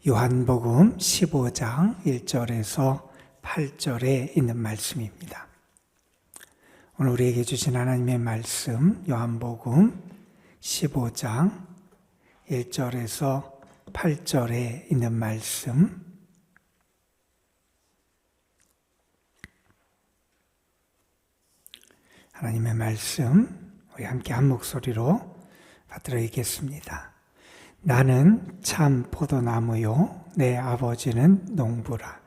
요한복음 15장 1절에서 8절에 있는 말씀입니다. 오늘 우리에게 주신 하나님의 말씀 요한복음 15장 1절에서 8절에 있는 말씀, 하나님의 말씀 우리 함께 한 목소리로 받들어 읽겠습니다. 나는 참 포도나무요 내 아버지는 농부라.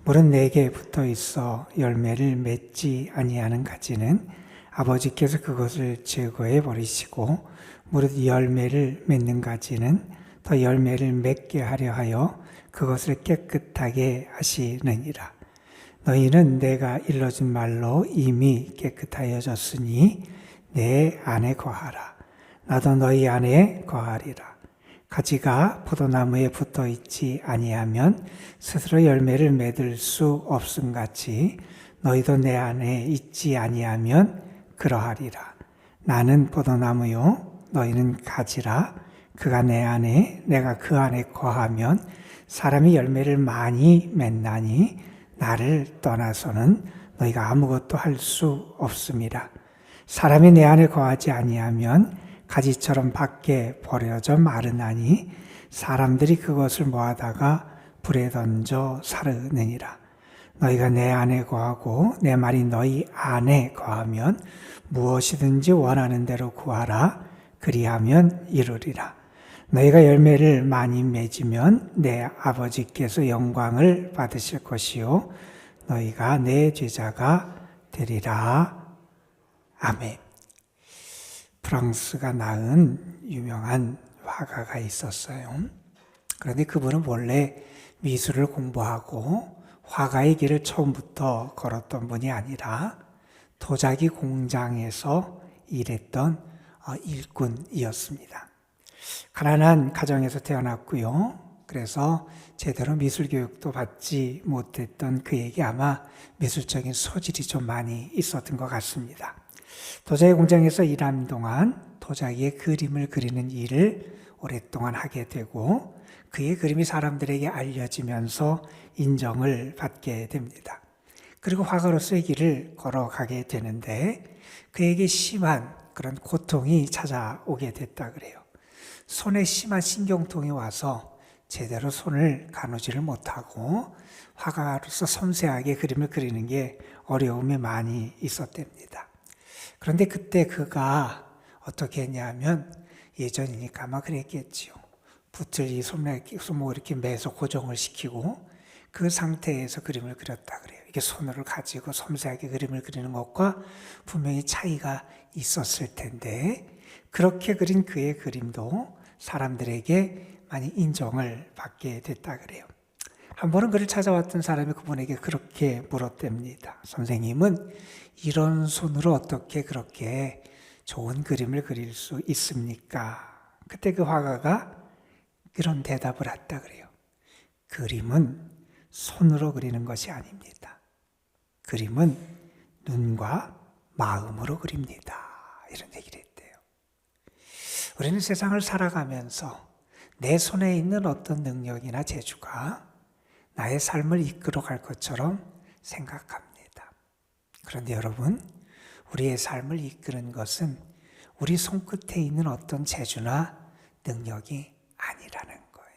물은 내게 붙어 있어 열매를 맺지 아니하는 가지는 아버지께서 그것을 제거해 버리시고 무릇 열매를 맺는 가지는 더 열매를 맺게 하려 하여 그것을 깨끗하게 하시느니라. 너희는 내가 일러준 말로 이미 깨끗하여졌으니 내 안에 거하라. 나도 너희 안에 거하리라. 가지가 포도나무에 붙어 있지 아니하면 스스로 열매를 맺을 수 없음같이 너희도 내 안에 있지 아니하면 그러하리라. 나는 포도나무요 너희는 가지라. 그가 내 안에 내가 그 안에 거하면 사람이 열매를 많이 맺나니 나를 떠나서는 너희가 아무것도 할 수 없음이라. 사람이 내 안에 거하지 아니하면 가지처럼 밖에 버려져 마르나니 사람들이 그것을 모아다가 불에 던져 사르느니라. 너희가 내 안에 거하고 내 말이 너희 안에 거하면 무엇이든지 원하는 대로 구하라. 그리하면 이루리라. 너희가 열매를 많이 맺으면 내 아버지께서 영광을 받으실 것이요 너희가 내 제자가 되리라. 아멘. 프랑스가 낳은 유명한 화가가 있었어요. 그런데 그분은 원래 미술을 공부하고 화가의 길을 처음부터 걸었던 분이 아니라 도자기 공장에서 일했던 일꾼이었습니다. 가난한 가정에서 태어났고요. 그래서 제대로 미술 교육도 받지 못했던 그에게 아마 미술적인 소질이 좀 많이 있었던 것 같습니다. 도자기 공장에서 일하는 동안 도자기의 그림을 그리는 일을 오랫동안 하게 되고 그의 그림이 사람들에게 알려지면서 인정을 받게 됩니다. 그리고 화가로서의 길을 걸어가게 되는데 그에게 심한 그런 고통이 찾아오게 됐다 그래요. 손에 심한 신경통이 와서 제대로 손을 가누지를 못하고 화가로서 섬세하게 그림을 그리는 게 어려움이 많이 있었답니다. 그런데 그때 그가 어떻게 했냐면 예전이니까 아마 그랬겠지요. 붓을 이 손목을 이렇게 매서 고정을 시키고 그 상태에서 그림을 그렸다 그래요. 이게 손을 가지고 섬세하게 그림을 그리는 것과 분명히 차이가 있었을 텐데 그렇게 그린 그의 그림도 사람들에게 많이 인정을 받게 됐다 그래요. 한 번은 그를 찾아왔던 사람이 그분에게 그렇게 물었답니다. 선생님은 이런 손으로 어떻게 그렇게 좋은 그림을 그릴 수 있습니까? 그때 그 화가가 그런 대답을 했다 그래요. 그림은 손으로 그리는 것이 아닙니다. 그림은 눈과 마음으로 그립니다. 이런 얘기를 했대요. 우리는 세상을 살아가면서 내 손에 있는 어떤 능력이나 재주가 나의 삶을 이끌어갈 것처럼 생각합니다. 그런데 여러분, 우리의 삶을 이끄는 것은 우리 손끝에 있는 어떤 재주나 능력이 아니라는 거예요.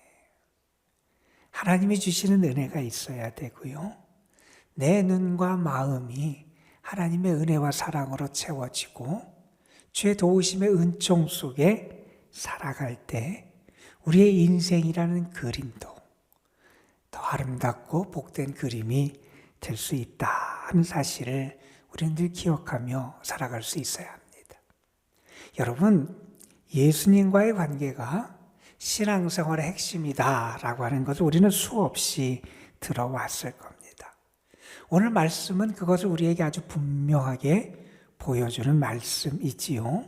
하나님이 주시는 은혜가 있어야 되고요. 내 눈과 마음이 하나님의 은혜와 사랑으로 채워지고 주의 도우심의 은총 속에 살아갈 때 우리의 인생이라는 그림도 더 아름답고 복된 그림이 될 수 있다는 사실을 우리는 늘 기억하며 살아갈 수 있어야 합니다. 여러분, 예수님과의 관계가 신앙생활의 핵심이다라고 하는 것을 우리는 수없이 들어왔을 겁니다. 오늘 말씀은 그것을 우리에게 아주 분명하게 보여주는 말씀이지요.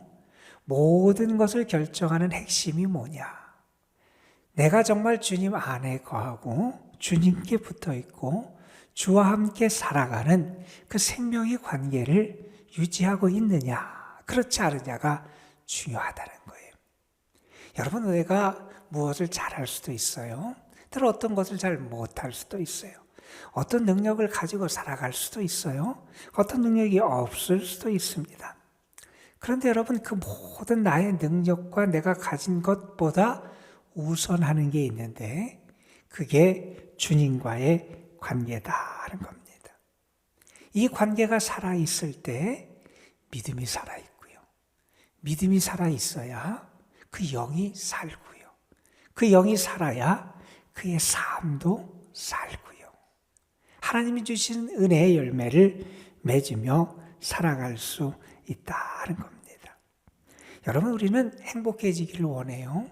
모든 것을 결정하는 핵심이 뭐냐? 내가 정말 주님 안에 거하고 주님께 붙어 있고 주와 함께 살아가는 그 생명의 관계를 유지하고 있느냐, 그렇지 않느냐가 중요하다는 거예요. 여러분, 내가 무엇을 잘할 수도 있어요. 때로 어떤 것을 잘 못할 수도 있어요. 어떤 능력을 가지고 살아갈 수도 있어요. 어떤 능력이 없을 수도 있습니다. 그런데 여러분, 그 모든 나의 능력과 내가 가진 것보다 우선하는 게 있는데 그게 주님과의 관계다라는 겁니다. 이 관계가 살아있을 때 믿음이 살아있고요. 믿음이 살아있어야 그 영이 살고요. 그 영이 살아야 그의 삶도 살고요. 하나님이 주신 은혜의 열매를 맺으며 살아갈 수 있다는 겁니다. 여러분, 우리는 행복해지기를 원해요.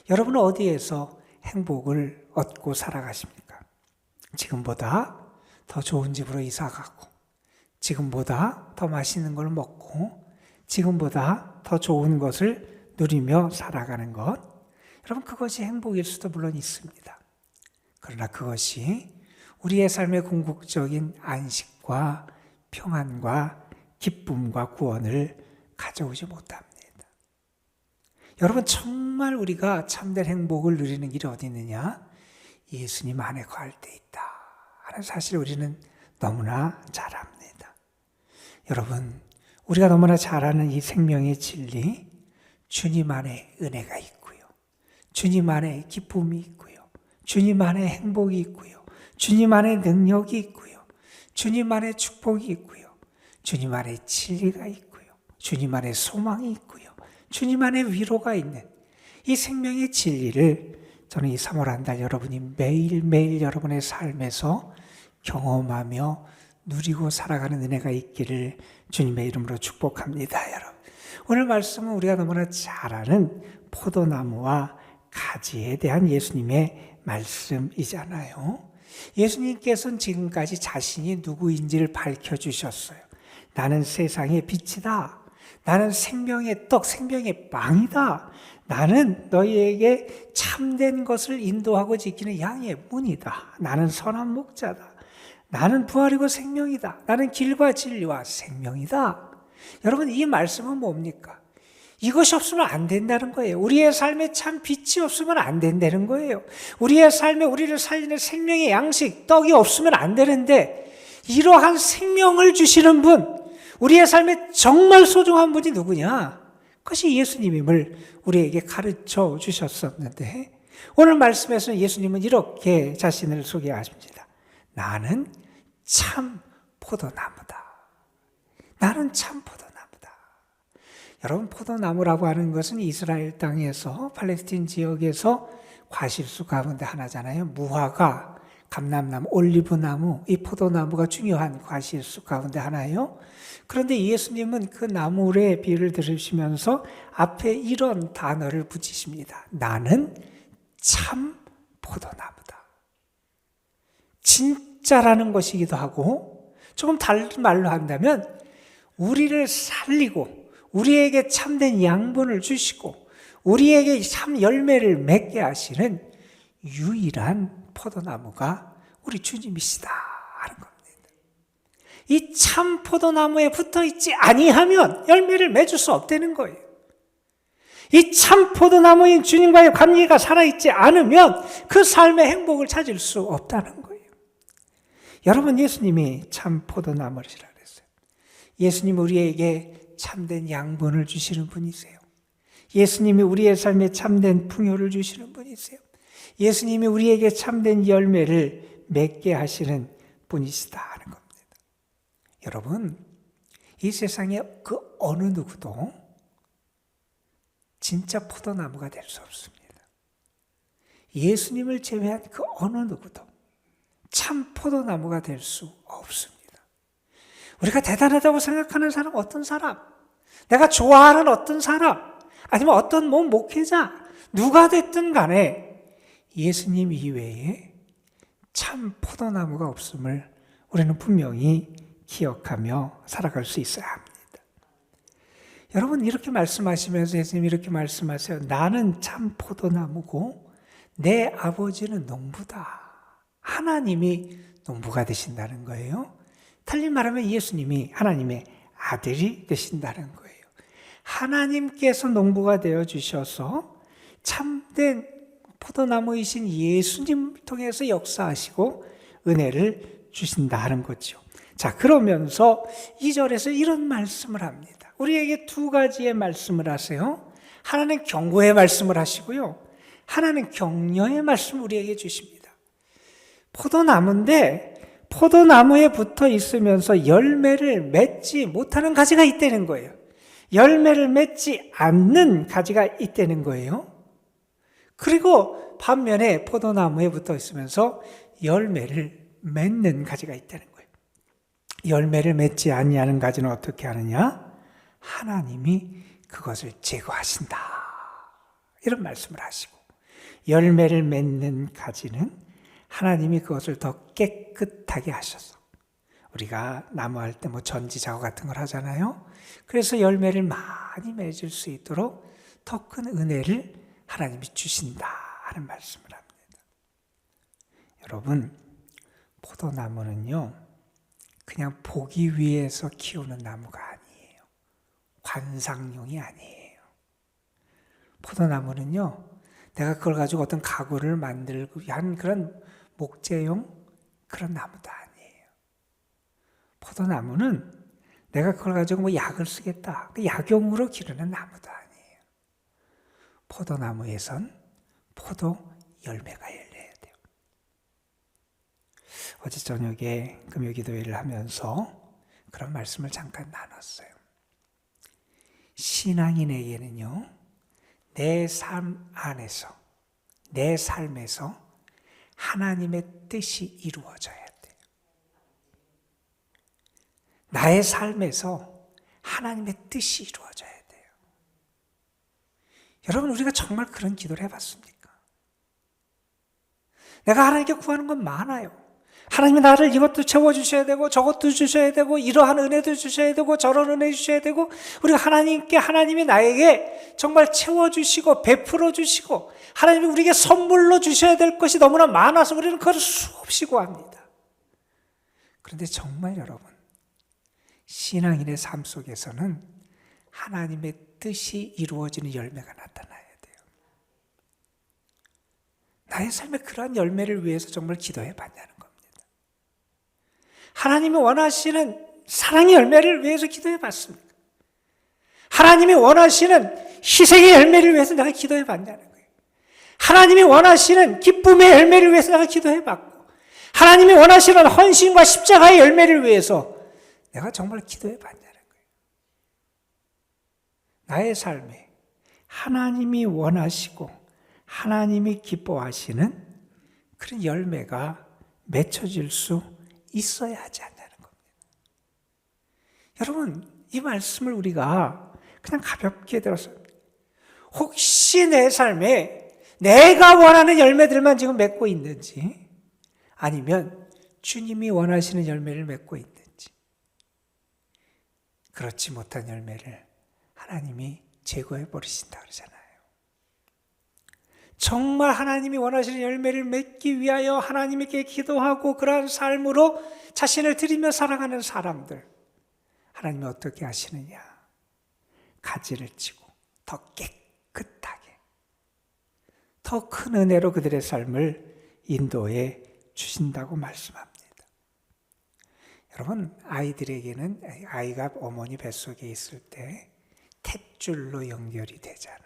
여러분은 어디에서 행복을 얻고 살아가십니까? 지금보다 더 좋은 집으로 이사가고, 지금보다 더 맛있는 걸 먹고, 지금보다 더 좋은 것을 누리며 살아가는 것, 여러분, 그것이 행복일 수도 물론 있습니다. 그러나 그것이 우리의 삶의 궁극적인 안식과 평안과 기쁨과 구원을 가져오지 못합니다. 여러분, 정말 우리가 참된 행복을 누리는 길이 어디 있느냐? 예수님 안에 거할 때 있다 하는 사실을 우리는 너무나 잘 압니다. 여러분, 우리가 너무나 잘 아는 이 생명의 진리, 주님 안에 은혜가 있고요. 주님 안에 기쁨이 있고요. 주님 안에 행복이 있고요. 주님 안에 능력이 있고요. 주님 안에 축복이 있고요. 주님 안에 진리가 있고요. 주님 안에 소망이 있고요. 주님 안에 위로가 있는 이 생명의 진리를 저는 이 3월 한 달 여러분이 매일매일 여러분의 삶에서 경험하며 누리고 살아가는 은혜가 있기를 주님의 이름으로 축복합니다. 여러분, 오늘 말씀은 우리가 너무나 잘 아는 포도나무와 가지에 대한 예수님의 말씀이잖아요. 예수님께서는 지금까지 자신이 누구인지를 밝혀주셨어요. 나는 세상의 빛이다. 나는 생명의 떡, 생명의 빵이다. 나는 너희에게 참된 것을 인도하고 지키는 양의 문이다. 나는 선한 목자다. 나는 부활이고 생명이다. 나는 길과 진리와 생명이다. 여러분, 이 말씀은 뭡니까? 이것이 없으면 안 된다는 거예요. 우리의 삶에 참 빛이 없으면 안 된다는 거예요. 우리의 삶에 우리를 살리는 생명의 양식, 떡이 없으면 안 되는데 이러한 생명을 주시는 분, 우리의 삶에 정말 소중한 분이 누구냐? 그것이 예수님임을 우리에게 가르쳐 주셨었는데 오늘 말씀에서는 예수님은 이렇게 자신을 소개하십니다. 나는 참 포도나무다. 나는 참 포도나무다. 여러분, 포도나무라고 하는 것은 이스라엘 땅에서 팔레스틴 지역에서 과실수 가운데 하나잖아요. 무화과, 감람나무, 올리브나무, 이 포도나무가 중요한 과실수 가운데 하나예요. 그런데 예수님은 그 나무의 비유를 들으시면서 앞에 이런 단어를 붙이십니다. 나는 참 포도나무다. 진짜라는 것이기도 하고 조금 다른 말로 한다면 우리를 살리고 우리에게 참된 양분을 주시고 우리에게 참 열매를 맺게 하시는 유일한 포도나무가 우리 주님이시다 하는 겁니다. 이 참 포도나무에 붙어있지 아니하면 열매를 맺을 수 없다는 거예요. 이 참 포도나무인 주님과의 관계가 살아있지 않으면 그 삶의 행복을 찾을 수 없다는 거예요. 여러분, 예수님이 참 포도나무시라 그랬어요. 예수님 우리에게 참된 양분을 주시는 분이세요. 예수님이 우리의 삶에 참된 풍요를 주시는 분이세요. 예수님이 우리에게 참된 열매를 맺게 하시는 분이시다 하는 겁니다. 여러분, 이 세상에 그 어느 누구도 진짜 포도나무가 될 수 없습니다. 예수님을 제외한 그 어느 누구도 참 포도나무가 될 수 없습니다. 우리가 대단하다고 생각하는 사람, 어떤 사람, 내가 좋아하는 어떤 사람, 아니면 어떤 목회자, 누가 됐든 간에 예수님 이외에 참 포도나무가 없음을 우리는 분명히 기억하며 살아갈 수 있어야 합니다. 여러분, 이렇게 말씀하시면서 예수님이 이렇게 말씀하세요. 나는 참 포도나무고 내 아버지는 농부다. 하나님이 농부가 되신다는 거예요. 틀린 말하면 예수님이 하나님의 아들이 되신다는 거예요. 하나님께서 농부가 되어주셔서 참된 포도나무이신 예수님을 통해서 역사하시고 은혜를 주신다 하는 거죠. 자, 그러면서 2절에서 이런 말씀을 합니다. 우리에게 두 가지의 말씀을 하세요. 하나는 경고의 말씀을 하시고요, 하나는 격려의 말씀을 우리에게 주십니다. 포도나무인데 포도나무에 붙어 있으면서 열매를 맺지 못하는 가지가 있다는 거예요. 열매를 맺지 않는 가지가 있다는 거예요. 그리고 반면에 포도나무에 붙어 있으면서 열매를 맺는 가지가 있다는 거예요. 열매를 맺지 아니하는 가지는 어떻게 하느냐? 하나님이 그것을 제거하신다, 이런 말씀을 하시고, 열매를 맺는 가지는 하나님이 그것을 더 깨끗하게 하셔서, 우리가 나무할 때 전지 작업 같은 걸 하잖아요. 그래서 열매를 많이 맺을 수 있도록 더 큰 은혜를 하나님이 주신다 하는 말씀을 합니다. 여러분, 포도나무는요, 그냥 보기 위해서 키우는 나무가 아니에요. 관상용이 아니에요. 포도나무는요, 내가 그걸 가지고 어떤 가구를 만들고 한 그런 목재용 그런 나무도 아니에요. 포도나무는 내가 그걸 가지고 약을 쓰겠다, 약용으로 기르는 나무도 아니에요. 포도나무에선 포도 열매가 열려야 돼요. 어제 저녁에 금요기도회를 하면서 그런 말씀을 잠깐 나눴어요. 신앙인에게는요, 내 삶 안에서, 내 삶에서 하나님의 뜻이 이루어져야 돼요. 나의 삶에서 하나님의 뜻이 이루어져야 돼요. 여러분, 우리가 정말 그런 기도를 해봤습니까? 내가 하나님께 구하는 건 많아요. 하나님이 나를 이것도 채워주셔야 되고 저것도 주셔야 되고 이러한 은혜도 주셔야 되고 저런 은혜 주셔야 되고, 우리가 하나님이 나에게 정말 채워주시고 베풀어 주시고 하나님이 우리에게 선물로 주셔야 될 것이 너무나 많아서 우리는 그걸 수없이 구합니다. 그런데 정말 여러분, 신앙인의 삶 속에서는 하나님의 뜻이 이루어지는 열매가 나타나야 돼요. 나의 삶에 그러한 열매를 위해서 정말 기도해 봤냐는 겁니다. 하나님이 원하시는 사랑의 열매를 위해서 기도해 봤습니까? 하나님이 원하시는 희생의 열매를 위해서 내가 기도해 봤냐는 거예요. 하나님이 원하시는 기쁨의 열매를 위해서 내가 기도해 봤고, 하나님이 원하시는 헌신과 십자가의 열매를 위해서 내가 정말 기도해 봤냐는 거예요. 나의 삶에 하나님이 원하시고 하나님이 기뻐하시는 그런 열매가 맺혀질 수 있어야 하지 않냐는 겁니다. 여러분, 이 말씀을 우리가 그냥 가볍게 들었어요. 혹시 내 삶에 내가 원하는 열매들만 지금 맺고 있는지, 아니면 주님이 원하시는 열매를 맺고 있는지, 그렇지 못한 열매를 하나님이 제거해 버리신다 그러잖아요. 정말 하나님이 원하시는 열매를 맺기 위하여 하나님께 기도하고 그러한 삶으로 자신을 드리며 살아가는 사람들, 하나님이 어떻게 하시느냐? 가지를 치고 더 깨끗하게, 더 큰 은혜로 그들의 삶을 인도해 주신다고 말씀합니다. 여러분, 아이들에게는, 아이가 어머니 뱃속에 있을 때 탯줄로 연결이 되잖아요.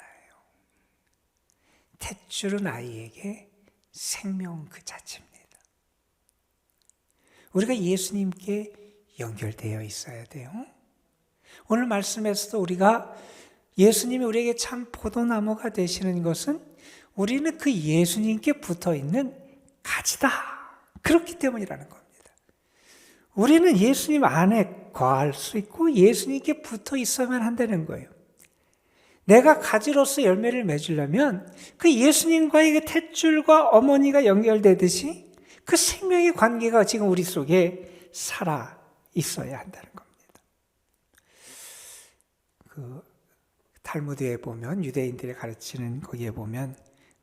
탯줄은 아이에게 생명 그 자체입니다. 우리가 예수님께 연결되어 있어야 돼요. 오늘 말씀에서도 우리가 예수님이 우리에게 참 포도나무가 되시는 것은 우리는 그 예수님께 붙어있는 가지다, 그렇기 때문이라는 겁니다. 우리는 예수님 안에 거할 수 있고 예수님께 붙어 있어야만 한다는 거예요. 내가 가지로서 열매를 맺으려면 그 예수님과의 그 탯줄과 어머니가 연결되듯이 그 생명의 관계가 지금 우리 속에 살아 있어야 한다는 겁니다. 그 탈무드에 보면, 유대인들이 가르치는 거기에 보면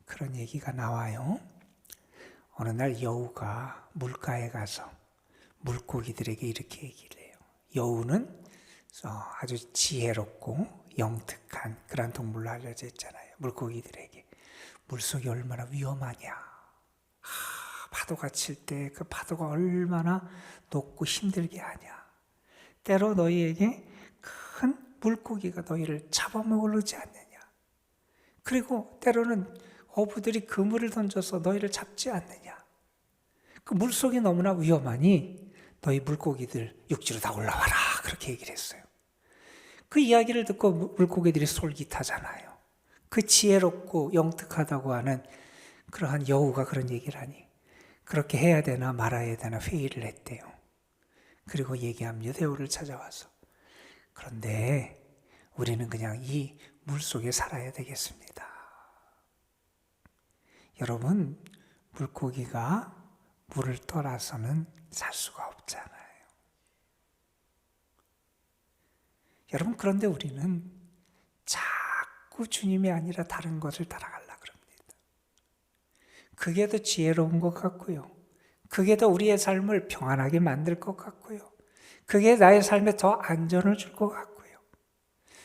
그런 얘기가 나와요. 어느 날 여우가 물가에 가서 물고기들에게 이렇게 얘기를 해요. 여우는 아주 지혜롭고 영특한 그런 동물로 알려져 있잖아요. 물고기들에게 물속이 얼마나 위험하냐. 파도가 칠 때 그 파도가 얼마나 높고 힘들게 하냐. 때로 너희에게 큰 물고기가 너희를 잡아먹으려지 않느냐. 그리고 때로는 어부들이 그물을 던져서 너희를 잡지 않느냐. 그 물속이 너무나 위험하니 너희 물고기들 육지로 다 올라와라. 그렇게 얘기를 했어요. 그 이야기를 듣고 물고기들이 솔깃하잖아요. 그 지혜롭고 영특하다고 하는 그러한 여우가 그런 얘기를 하니 그렇게 해야 되나 말아야 되나 회의를 했대요. 그리고 얘기합니다. 여우를 찾아와서. 그런데 우리는 그냥 이 물속에 살아야 되겠습니다. 여러분, 물고기가 물을 떠나서는 살 수가 없잖아요. 여러분, 그런데 우리는 자꾸 주님이 아니라 다른 것을 따라가려고 합니다. 그게 더 지혜로운 것 같고요. 그게 더 우리의 삶을 평안하게 만들 것 같고요. 그게 나의 삶에 더 안전을 줄 것 같고요.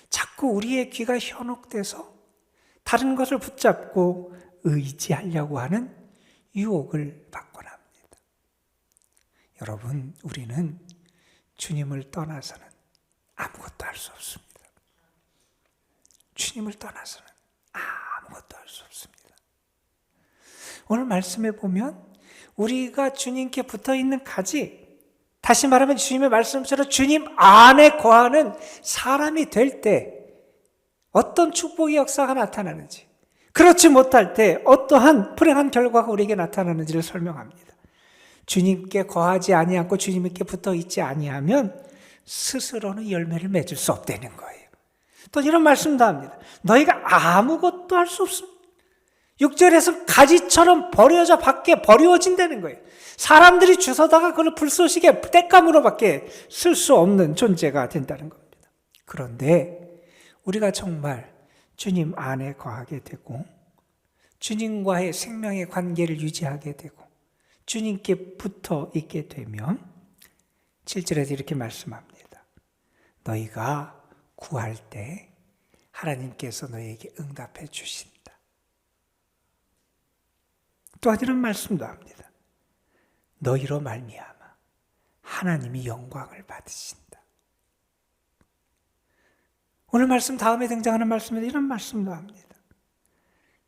자꾸 우리의 귀가 현혹돼서 다른 것을 붙잡고 의지하려고 하는 유혹을 받곤 합니다. 여러분, 우리는 주님을 떠나서는 아무것도 할 수 없습니다. 주님을 떠나서는 아무것도 할 수 없습니다. 오늘 말씀에 보면 우리가 주님께 붙어있는 가지, 다시 말하면 주님의 말씀처럼 주님 안에 거하는 사람이 될 때 어떤 축복의 역사가 나타나는지, 그렇지 못할 때 어떠한 불행한 결과가 우리에게 나타나는지를 설명합니다. 주님께 거하지 아니하고 주님께 붙어있지 아니하면 스스로는 열매를 맺을 수 없다는 거예요. 또 이런 말씀도 합니다. 너희가 아무것도 할 수 없습니다. 6절에서 가지처럼 버려져 밖에 버려진다는 거예요. 사람들이 주워다가 그걸 불쏘시개 땔감으로밖에 쓸 수 없는 존재가 된다는 겁니다. 그런데 우리가 정말 주님 안에 거하게 되고 주님과의 생명의 관계를 유지하게 되고 주님께 붙어 있게 되면 7절에서 이렇게 말씀합니다. 너희가 구할 때 하나님께서 너희에게 응답해 주신다. 또한 이런 말씀도 합니다. 너희로 말미암아 하나님이 영광을 받으신다. 오늘 말씀 다음에 등장하는 말씀에도 이런 말씀도 합니다.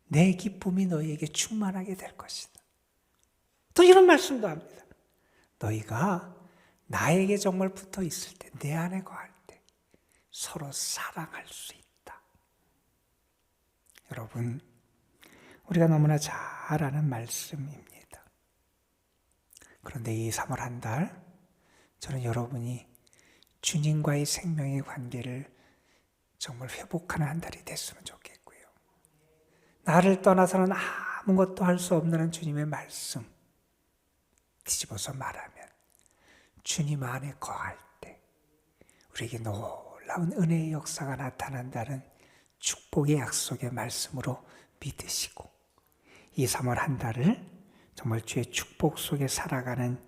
내 기쁨이 너희에게 충만하게 될 것이다. 또 이런 말씀도 합니다. 너희가 나에게 정말 붙어 있을 때, 내 안에 거할 때 서로 사랑할 수 있다. 여러분, 우리가 너무나 잘 아는 말씀입니다. 그런데 이 3월 한 달, 저는 여러분이 주님과의 생명의 관계를 정말 회복하는 한 달이 됐으면 좋겠고요. 나를 떠나서는 아무것도 할 수 없는 주님의 말씀, 뒤집어서 말하면 주님 안에 거할 때 우리에게 놀라운 은혜의 역사가 나타난다는 축복의 약속의 말씀으로 믿으시고 이 3월 한 달을 정말 주의 축복 속에 살아가는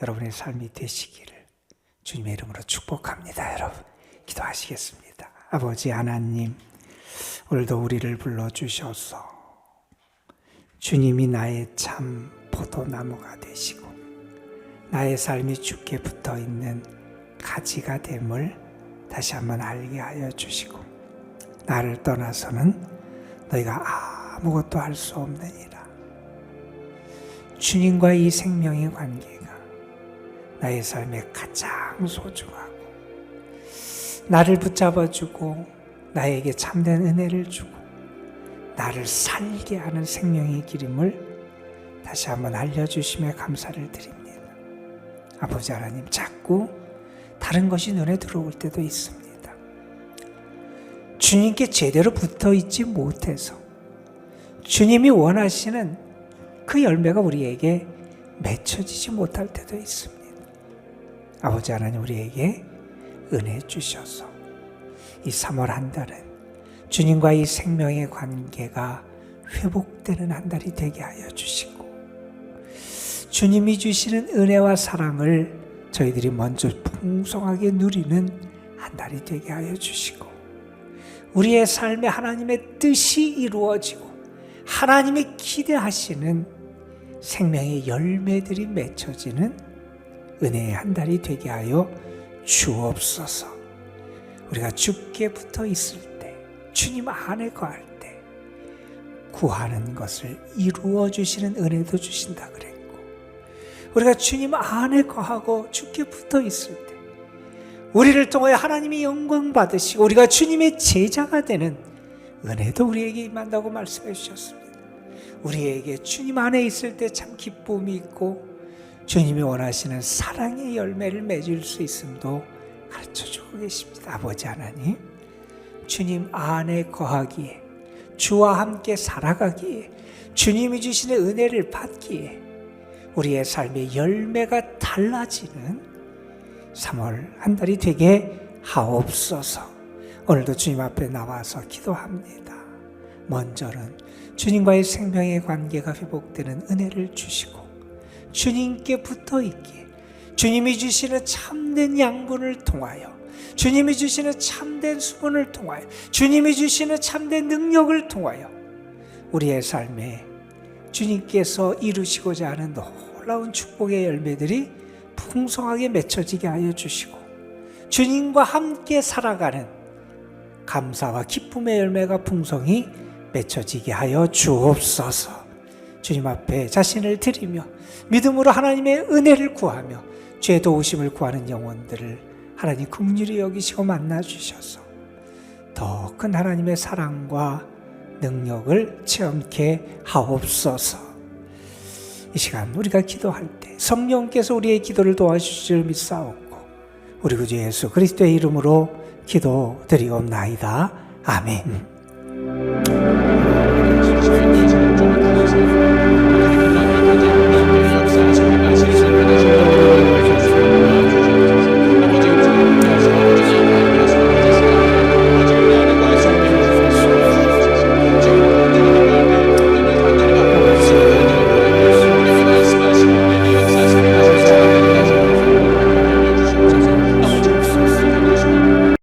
여러분의 삶이 되시기를 주님의 이름으로 축복합니다. 여러분 기도하시겠습니다. 아버지 하나님, 오늘도 우리를 불러주셔서 주님이 나의 참 포도나무가 되시고 나의 삶이 주께 붙어있는 가지가 됨을 다시 한번 알게 하여 주시고 나를 떠나서는 너희가 아무것도 할 수 없느니라. 주님과의 이 생명의 관계가 나의 삶에 가장 소중하고 나를 붙잡아주고 나에게 참된 은혜를 주고 나를 살게 하는 생명의 길임을 다시 한번 알려주심에 감사를 드립니다. 아버지 하나님, 자꾸 다른 것이 눈에 들어올 때도 있습니다. 주님께 제대로 붙어있지 못해서 주님이 원하시는 그 열매가 우리에게 맺혀지지 못할 때도 있습니다. 아버지 하나님, 우리에게 은혜 주셔서 이 3월 한 달은 주님과 이 생명의 관계가 회복되는 한 달이 되게 하여 주시고 주님이 주시는 은혜와 사랑을 저희들이 먼저 풍성하게 누리는 한 달이 되게 하여 주시고 우리의 삶에 하나님의 뜻이 이루어지고 하나님이 기대하시는 생명의 열매들이 맺혀지는 은혜의 한 달이 되게 하여 주옵소서. 우리가 주께 붙어 있을 때, 주님 안에 거할 때 구하는 것을 이루어 주시는 은혜도 주신다 그랬고, 우리가 주님 안에 거하고 주께 붙어 있을 때 우리를 통하여 하나님이 영광 받으시고 우리가 주님의 제자가 되는 은혜도 우리에게 임한다고 말씀해 주셨습니다. 우리에게 주님 안에 있을 때 참 기쁨이 있고 주님이 원하시는 사랑의 열매를 맺을 수 있음도 가르쳐주고 계십니다. 아버지 하나님, 주님 안에 거하기에, 주와 함께 살아가기에, 주님이 주시는 은혜를 받기에 우리의 삶의 열매가 달라지는 3월 한 달이 되게 하옵소서. 오늘도 주님 앞에 나와서 기도합니다. 먼저는 주님과의 생명의 관계가 회복되는 은혜를 주시고 주님께 붙어있기에, 주님이 주시는 참된 양분을 통하여, 주님이 주시는 참된 수분을 통하여, 주님이 주시는 참된 능력을 통하여 우리의 삶에 주님께서 이루시고자 하는 놀라운 축복의 열매들이 풍성하게 맺혀지게 하여 주시고, 주님과 함께 살아가는 감사와 기쁨의 열매가 풍성히 맺혀지게 하여 주옵소서. 주님 앞에 자신을 드리며 믿음으로 하나님의 은혜를 구하며 죄 도우심을 구하는 영혼들을 하나님 긍휼히 여기시고 만나 주셔서 더 큰 하나님의 사랑과 능력을 체험케 하옵소서. 이 시간 우리가 기도할 때 성령께서 우리의 기도를 도와주실 줄 믿사옵고 우리 구주 예수 그리스도의 이름으로 기도드리옵나이다. 아멘.